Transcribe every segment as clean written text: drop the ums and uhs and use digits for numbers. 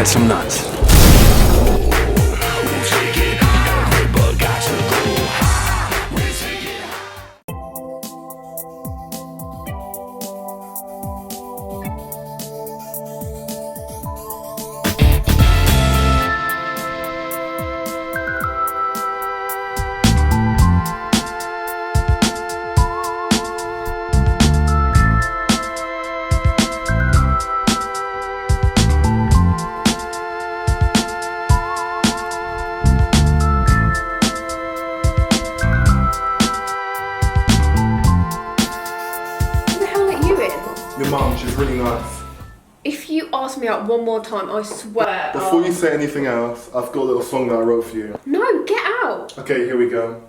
get some nuts. Your mum, she's really nice. If you ask me out one more time, I swear. Before you say anything else, I've got a little song that I wrote for you. No, get out. Okay, here we go.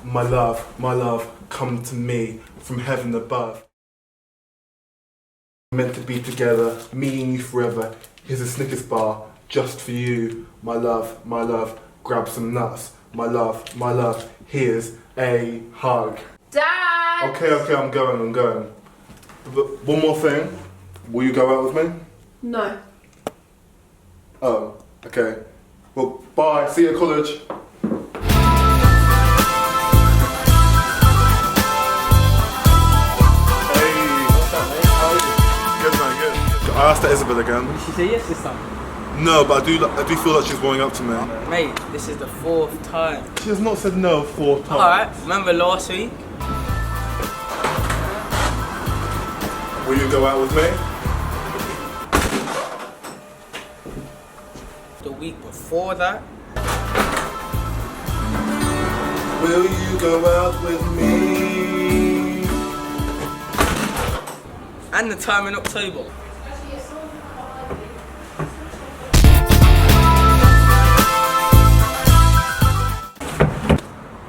My love, come to me from heaven above. Meant to be together, me and you forever. Here's a Snickers bar, just for you. My love, grab some nuts. My love, here's a hug. Dad! Okay, I'm going. But one more thing. Will you go out with me? No. Oh, okay. Well, bye. See you at college. Hey. What's up, mate? How are you? Good, man, good. I asked that Isabel again. Did she say yes this time? No, but I do feel like she's warming up to me. Mate, this is the 4th time. She has not said no 4 times. Alright, remember last week? Will you go out with me? The week before that? Will you go out with me? And the time in October.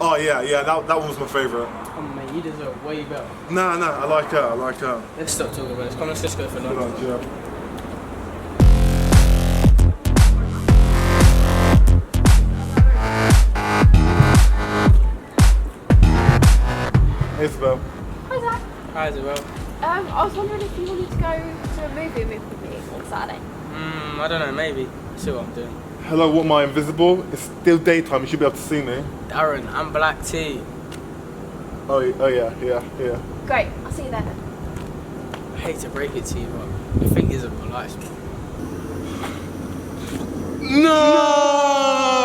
Oh yeah, that one was my favourite. Come on, mate, you deserve way better. Nah, I like her. Let's stop talking about this. Come on, let's just go for Good lunch. luck, yeah. Isabel. Hi Zach. Hi, Isabel. I was wondering if you wanted to go to a movie with me on Saturday. I don't know, maybe. See what I'm doing. Hello, what, am I invisible? It's still daytime, you should be able to see me. Darren, I'm black tea. Oh yeah. Great, I'll see you then. I hate to break it to you, but I think Isabel likes me. No!